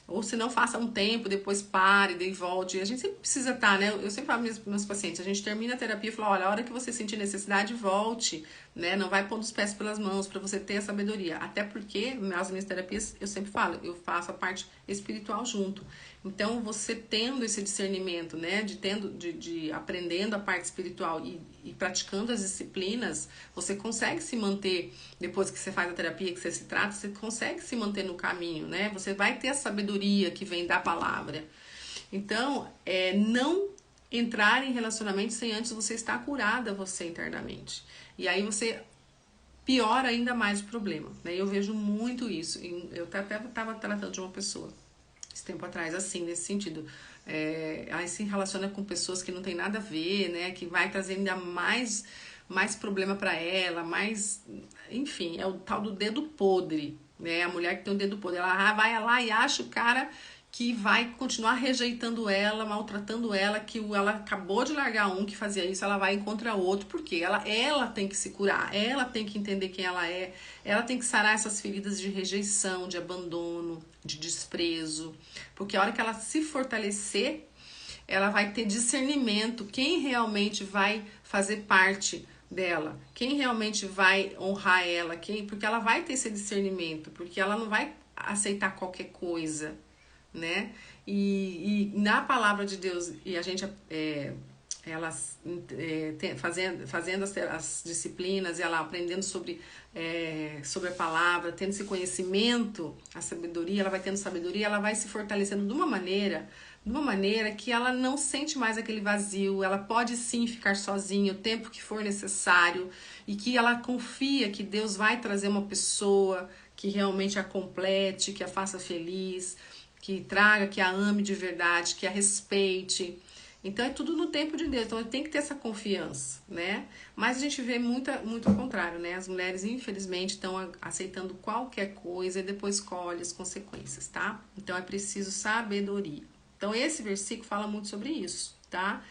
ou se não, faça um tempo, depois pare, daí volte. A gente sempre precisa estar, né, eu sempre falo para meus pacientes, a gente termina a terapia e fala, olha, a hora que você sentir necessidade, volte, né, não vai pondo os pés pelas mãos, para você ter a sabedoria, até porque nas minhas terapias, eu sempre falo, eu faço a parte espiritual junto. Então, você tendo esse discernimento, né, de aprendendo a parte espiritual e praticando as disciplinas, você consegue se manter, depois que você faz a terapia, que você se trata, você consegue se manter no caminho, né? Você vai ter a sabedoria que vem da palavra. Então, não entrar em relacionamento sem antes você estar curada, você internamente. E aí você piora ainda mais o problema, né? Eu vejo muito isso. Eu até estava tratando de uma pessoa esse tempo atrás, assim, nesse sentido. Aí se relaciona com pessoas que não tem nada a ver, né? Que vai trazer ainda mais problema para ela, enfim, é o tal do dedo podre, né? A mulher que tem o dedo podre, ela vai lá e acha o cara que vai continuar rejeitando ela, maltratando ela, que ela acabou de largar um que fazia isso, ela vai encontrar outro, porque ela tem que se curar, ela tem que entender quem ela tem que sarar essas feridas de rejeição, de abandono, de desprezo, porque a hora que ela se fortalecer, ela vai ter discernimento, quem realmente vai fazer parte dela, quem realmente vai honrar ela, porque ela vai ter esse discernimento, porque ela não vai aceitar qualquer coisa, né? E na palavra de Deus, e a gente fazendo as disciplinas, e ela aprendendo sobre a palavra, tendo esse conhecimento, a sabedoria, ela vai tendo sabedoria, ela vai se fortalecendo de uma maneira que ela não sente mais aquele vazio, ela pode sim ficar sozinha o tempo que for necessário, e que ela confia que Deus vai trazer uma pessoa que realmente a complete, que a faça feliz, que traga, que a ame de verdade, que a respeite. Então é tudo no tempo de Deus, então tem que ter essa confiança, né? Mas a gente vê muito ao contrário, né? As mulheres, infelizmente, estão aceitando qualquer coisa e depois colhem as consequências, tá? Então é preciso sabedoria. Então esse versículo fala muito sobre isso, tá?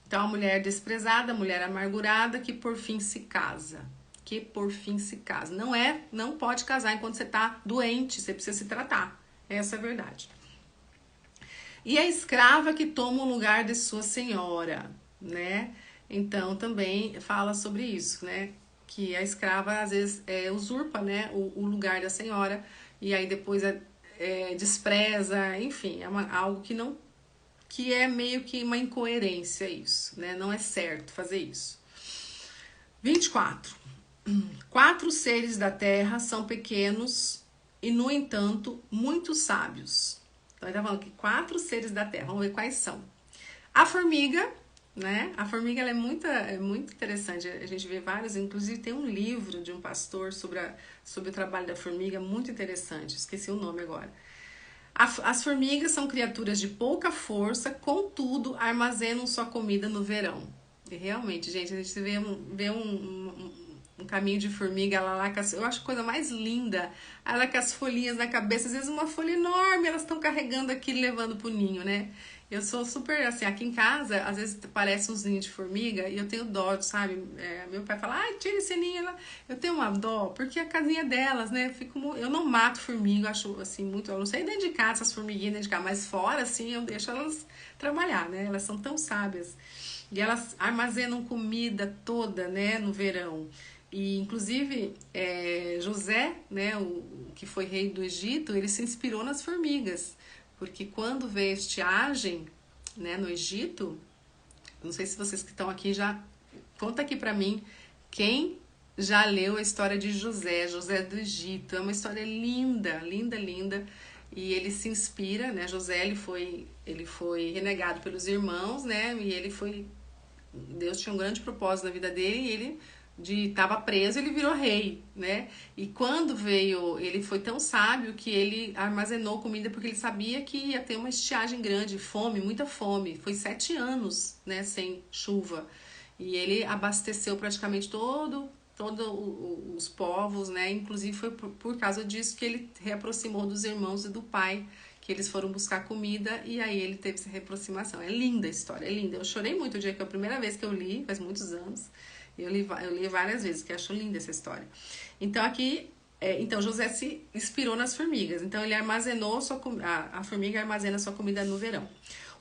Então a mulher desprezada, a mulher amargurada, que por fim se casa. Que por fim se casa. Não pode casar enquanto você tá doente, você precisa se tratar. Essa é a verdade. E a escrava que toma o lugar de sua senhora, né? Então também fala sobre isso, né? Que a escrava às vezes usurpa, né, o lugar da senhora, e aí depois despreza, enfim, algo que é meio que uma incoerência isso, né? Não é certo fazer isso. 24. 4 seres da terra são pequenos e, no entanto, muito sábios. Então, ele tá falando que 4 seres da terra, vamos ver quais são. A formiga, né? A formiga ela é muito interessante. A gente vê vários, inclusive tem um livro de um pastor sobre o trabalho da formiga, muito interessante. Esqueci o nome agora. As formigas são criaturas de pouca força, contudo, armazenam sua comida no verão. E realmente, gente, a gente vê um caminho de formiga, ela lá, eu acho a coisa mais linda, ela com as folhinhas na cabeça, às vezes uma folha enorme, elas estão carregando aquilo, levando pro ninho, né? Eu sou super, assim, aqui em casa, às vezes parece uns ninhos de formiga, e eu tenho dó, sabe? Meu pai fala, ai, tira esse ninho, eu tenho uma dó, porque a casinha delas, né? Eu não mato formiga, eu acho, assim, muito, eu não sei dentro de casa, essas formiguinhas dentro de casa, mas fora, assim, eu deixo elas trabalhar, né? Elas são tão sábias. E elas armazenam comida toda, né, no verão. E, inclusive, José, né, o que foi rei do Egito, ele se inspirou nas formigas. Porque quando veio a estiagem, né, no Egito, não sei se vocês que estão aqui já... Conta aqui pra mim quem já leu a história de José do Egito. É uma história linda, linda, linda. E ele se inspira, né, José, ele foi renegado pelos irmãos, né, e Deus tinha um grande propósito na vida dele, e ele estava preso, ele virou rei, né? E quando veio, ele foi tão sábio que ele armazenou comida porque ele sabia que ia ter uma estiagem grande, fome, muita fome. Foi 7 anos, né, sem chuva. E ele abasteceu praticamente todos os povos, né? Inclusive foi por causa disso que ele reaproximou dos irmãos e do pai, que eles foram buscar comida e aí ele teve essa reaproximação. É linda a história, é linda. Eu chorei muito o dia que a primeira vez que eu li, faz muitos anos. Eu li várias vezes, que eu acho linda essa história. Então aqui, então José se inspirou nas formigas. Então ele armazenou a formiga armazena sua comida no verão.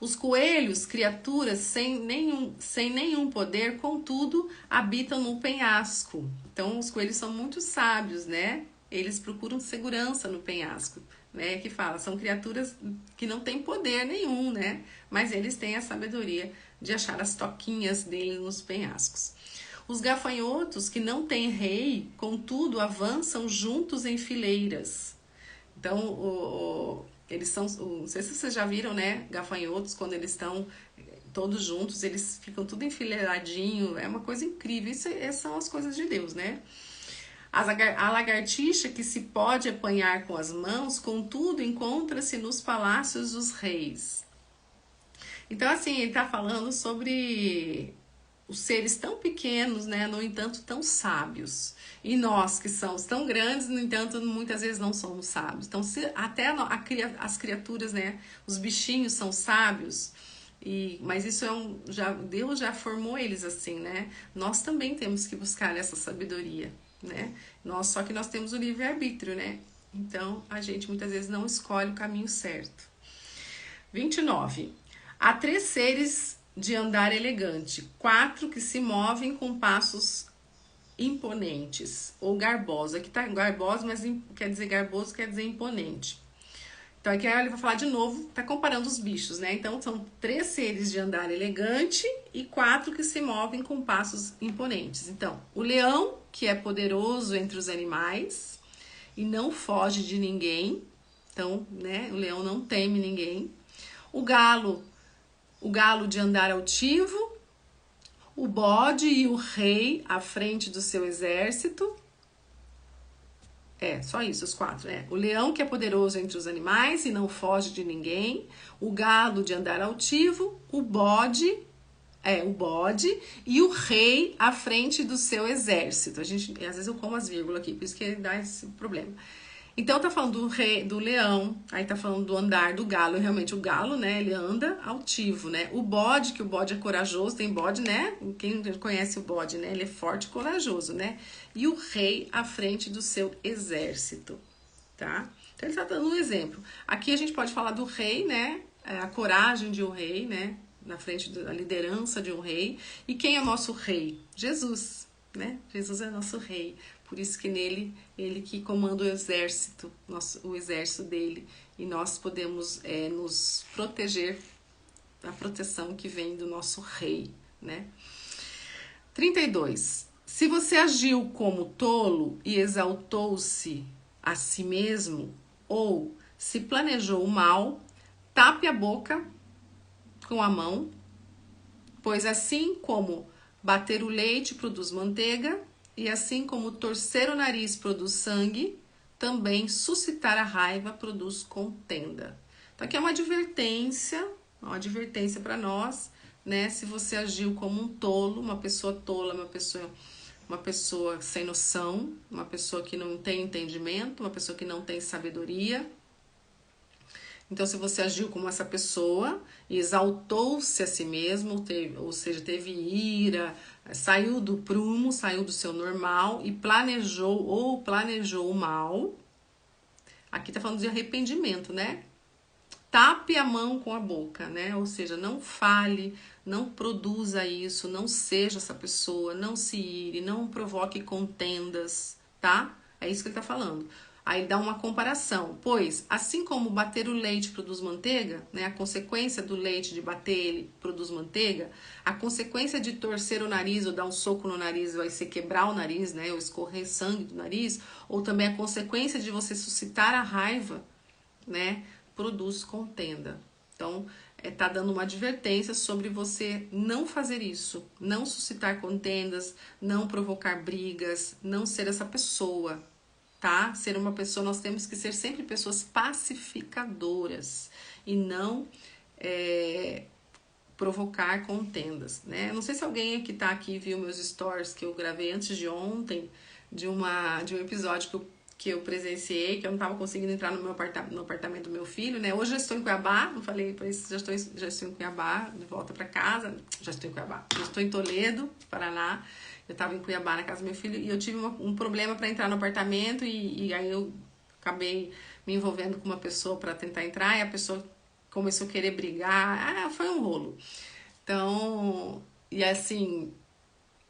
Os coelhos, criaturas sem nenhum poder, contudo, habitam no penhasco. Então os coelhos são muito sábios, né? Eles procuram segurança no penhasco, né? Que fala, são criaturas que não têm poder nenhum, né? Mas eles têm a sabedoria de achar as toquinhas deles nos penhascos. Os gafanhotos, que não têm rei, contudo, avançam juntos em fileiras. Então, eles são, não sei se vocês já viram, né? Gafanhotos, quando eles estão todos juntos, eles ficam tudo enfileiradinho. É uma coisa incrível. Isso são as coisas de Deus, né? A lagartixa, que se pode apanhar com as mãos, contudo, encontra-se nos palácios dos reis. Então, assim, ele está falando sobre os seres tão pequenos, né, no entanto tão sábios. E nós que somos tão grandes, no entanto, muitas vezes não somos sábios. Então, se até as criaturas, né, os bichinhos são sábios, mas isso Deus já formou eles assim, né? Nós também temos que buscar essa sabedoria, né? Só que nós temos o livre-arbítrio, né? Então, a gente muitas vezes não escolhe o caminho certo. 29. Há 3 seres de andar elegante, 4 que se movem com passos imponentes, ou garbosos. Aqui tá garboso, mas quer dizer garboso, quer dizer imponente. Então aqui ele vai falar de novo, tá comparando os bichos, né? Então são 3 seres de andar elegante e 4 que se movem com passos imponentes. Então, o leão, que é poderoso entre os animais e não foge de ninguém. Então, né, o leão não teme ninguém. O galo de andar altivo, o bode e o rei à frente do seu exército. Só isso, os 4, né? O leão, que é poderoso entre os animais e não foge de ninguém. O galo de andar altivo, o bode e o rei à frente do seu exército. Às vezes eu como as vírgulas aqui, por isso que dá esse problema. Então tá falando do leão, aí tá falando do andar do galo. Realmente o galo, né, ele anda altivo, né? O bode, que o bode é corajoso, tem bode, né? Quem conhece o bode, né? Ele é forte e corajoso, né? E o rei à frente do seu exército, tá? Então ele tá dando um exemplo. Aqui a gente pode falar do rei, né? A coragem de um rei, né? Na frente da liderança de um rei. E quem é o nosso rei? Jesus, né? Jesus é nosso rei. Por isso que nele, ele que comanda o exército dele. E nós podemos nos proteger da proteção que vem do nosso rei, né? 32. Se você agiu como tolo e exaltou-se a si mesmo, ou se planejou o mal, tape a boca com a mão, pois assim como bater o leite produz manteiga, e assim como torcer o nariz produz sangue, também suscitar a raiva produz contenda. Então aqui é uma advertência para nós, né? Se você agiu como um tolo, uma pessoa tola, uma pessoa sem noção, uma pessoa que não tem entendimento, uma pessoa que não tem sabedoria. Então, se você agiu como essa pessoa e exaltou-se a si mesmo, ou seja, teve ira, saiu do prumo, saiu do seu normal e planejou o mal, aqui tá falando de arrependimento, né? Tape a mão com a boca, né? Ou seja, não fale, não produza isso, não seja essa pessoa, não se ire, não provoque contendas, tá? É isso que ele tá falando. Aí dá uma comparação, pois assim como bater o leite produz manteiga, né, a consequência do leite de bater ele produz manteiga, a consequência de torcer o nariz ou dar um soco no nariz vai ser quebrar o nariz, né, ou escorrer sangue do nariz, ou também a consequência de você suscitar a raiva, né, produz contenda. Então, tá dando uma advertência sobre você não fazer isso, não suscitar contendas, não provocar brigas, não ser essa pessoa, tá? Ser uma pessoa, nós temos que ser sempre pessoas pacificadoras e não provocar contendas, né? Não sei se alguém que tá aqui viu meus stories que eu gravei antes de ontem, de um episódio que eu presenciei, que eu não estava conseguindo entrar no apartamento do meu filho, né? Hoje eu estou em Cuiabá, não falei para isso, já estou em Cuiabá, de volta para casa, já estou em Cuiabá, já estou em Toledo, Paraná. Eu estava em Cuiabá na casa do meu filho e eu tive um problema para entrar no apartamento e aí eu acabei me envolvendo com uma pessoa para tentar entrar e a pessoa começou a querer brigar, foi um rolo. Então, e assim,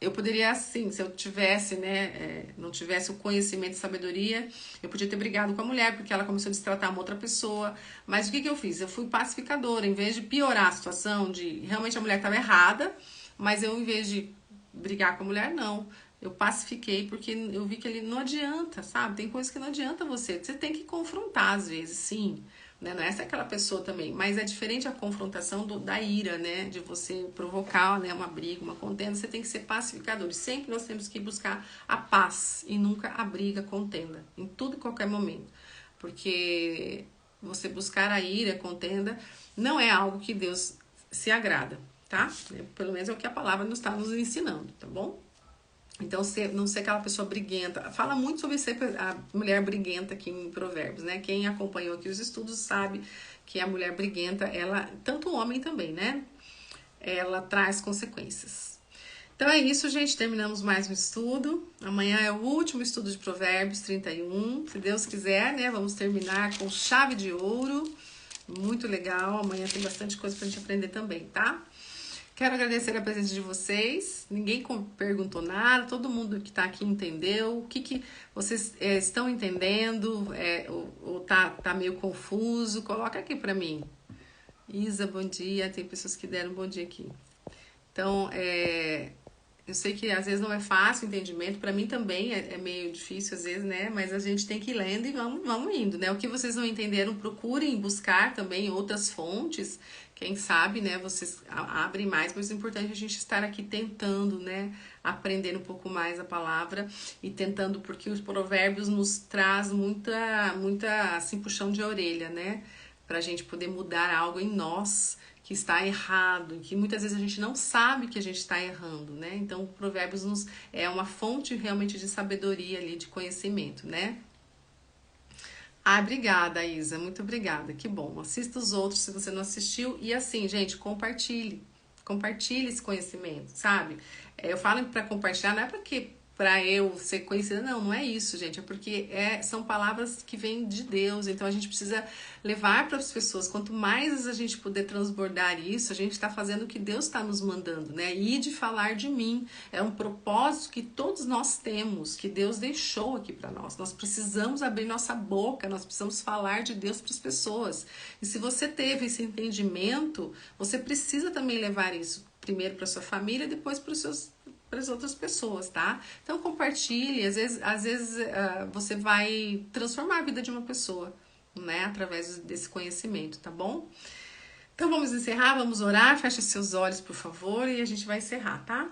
eu poderia, assim, se eu tivesse, né, não tivesse o conhecimento e sabedoria, eu podia ter brigado com a mulher, porque ela começou a destratar uma outra pessoa. Mas o que eu fiz? Eu fui pacificadora, em vez de piorar a situação, de realmente a mulher estava errada, mas eu, em vez de brigar com a mulher, não. Eu pacifiquei, porque eu vi que ele não adianta, sabe? Tem coisas que não adianta você tem que confrontar às vezes, sim. Né? Não é essa aquela pessoa também, mas é diferente a confrontação da ira, né? De você provocar, né, uma briga, uma contenda. Você tem que ser pacificador. E sempre nós temos que buscar a paz e nunca a briga, a contenda, em tudo e qualquer momento. Porque você buscar a ira, a contenda, não é algo que Deus se agrada, tá? Pelo menos é o que a palavra nos está nos ensinando, tá bom? Então, não ser aquela pessoa briguenta. Fala muito sobre ser a mulher briguenta aqui em Provérbios, né? Quem acompanhou aqui os estudos sabe que a mulher briguenta, ela, tanto o homem também, né? Ela traz consequências. Então é isso, gente. Terminamos mais um estudo. Amanhã é o último estudo de Provérbios 31. Se Deus quiser, né? Vamos terminar com chave de ouro. Muito legal. Amanhã tem bastante coisa pra gente aprender também, tá? Quero agradecer a presença de vocês. Ninguém perguntou nada, todo mundo que está aqui entendeu. O que vocês estão entendendo? Ou tá meio confuso? Coloca aqui para mim. Isa, bom dia. Tem pessoas que deram bom dia aqui. Então, eu sei que às vezes não é fácil o entendimento. Para mim também é meio difícil às vezes, né? Mas a gente tem que ir lendo e vamos indo, né? O que vocês não entenderam, procurem buscar também outras fontes. Quem sabe, né, vocês abrem mais, mas é importante a gente estar aqui tentando, né, aprender um pouco mais a palavra e tentando, porque os provérbios nos traz muita, assim, puxão de orelha, né, pra gente poder mudar algo em nós que está errado, que muitas vezes a gente não sabe que a gente está errando, né, então o provérbios é uma fonte realmente de sabedoria ali, de conhecimento, né. Obrigada, Isa. Muito obrigada. Que bom. Assista os outros se você não assistiu. E assim, gente, compartilhe. Compartilhe esse conhecimento, sabe? Eu falo para compartilhar, não é porque para eu ser conhecida, não é isso, gente. É porque são palavras que vêm de Deus. Então a gente precisa levar para as pessoas. Quanto mais a gente puder transbordar isso, a gente está fazendo o que Deus está nos mandando, né? E de falar de mim. É um propósito que todos nós temos, que Deus deixou aqui para nós. Nós precisamos abrir nossa boca, nós precisamos falar de Deus para as pessoas. E se você teve esse entendimento, você precisa também levar isso primeiro para sua família, depois para as outras pessoas, tá? Então compartilhe, às vezes você vai transformar a vida de uma pessoa, né? Através desse conhecimento, tá bom? Então vamos encerrar, vamos orar, feche seus olhos, por favor, e a gente vai encerrar, tá?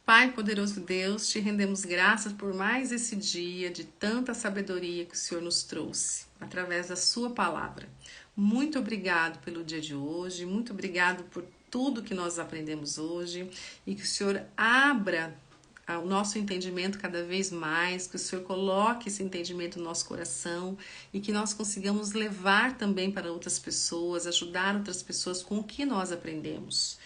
Pai, poderoso Deus, te rendemos graças por mais esse dia de tanta sabedoria que o Senhor nos trouxe, através da sua palavra. Muito obrigado pelo dia de hoje, muito obrigado por tudo que nós aprendemos hoje e que o Senhor abra o nosso entendimento cada vez mais, que o Senhor coloque esse entendimento no nosso coração e que nós consigamos levar também para outras pessoas, ajudar outras pessoas com o que nós aprendemos.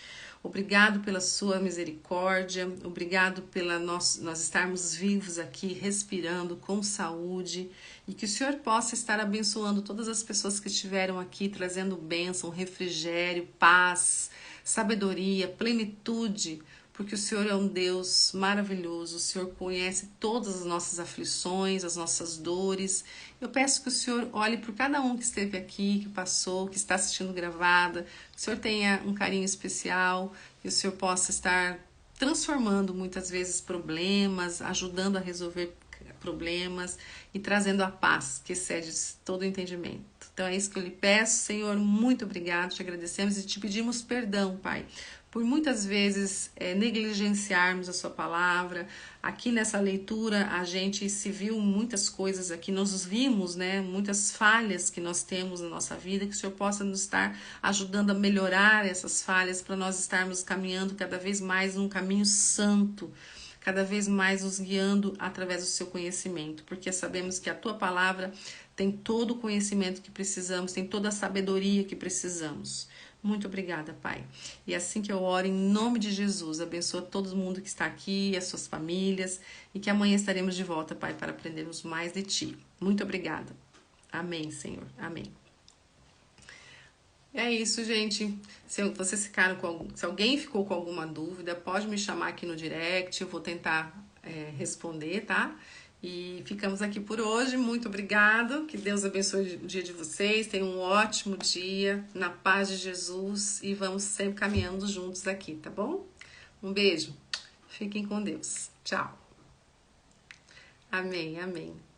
Obrigado pela sua misericórdia, obrigado pela nós estarmos vivos aqui, respirando com saúde e que o Senhor possa estar abençoando todas as pessoas que estiveram aqui, trazendo bênção, refrigério, paz, sabedoria, plenitude, porque o Senhor é um Deus maravilhoso, o Senhor conhece todas as nossas aflições, as nossas dores. Eu peço que o Senhor olhe por cada um que esteve aqui, que passou, que está assistindo gravada, que o Senhor tenha um carinho especial, que o Senhor possa estar transformando muitas vezes problemas, ajudando a resolver problemas e trazendo a paz que excede todo o entendimento. Então é isso que eu lhe peço, Senhor, muito obrigado, te agradecemos e te pedimos perdão, Pai, por muitas vezes negligenciarmos a sua palavra. Aqui nessa leitura a gente se viu muitas coisas aqui, nós vimos, né, muitas falhas que nós temos na nossa vida, que o Senhor possa nos estar ajudando a melhorar essas falhas para nós estarmos caminhando cada vez mais num caminho santo, cada vez mais nos guiando através do seu conhecimento, porque sabemos que a tua palavra tem todo o conhecimento que precisamos, tem toda a sabedoria que precisamos. Muito obrigada, Pai. E assim que eu oro, em nome de Jesus, abençoa todo mundo que está aqui, as suas famílias, e que amanhã estaremos de volta, Pai, para aprendermos mais de Ti. Muito obrigada. Amém, Senhor. Amém. É isso, gente. Se vocês ficaram se alguém ficou com alguma dúvida, pode me chamar aqui no direct, eu vou tentar responder, tá? E ficamos aqui por hoje. Muito obrigado. Que Deus abençoe o dia de vocês. Tenham um ótimo dia, na paz de Jesus. E vamos sempre caminhando juntos aqui, tá bom? Um beijo. Fiquem com Deus. Tchau. Amém, amém.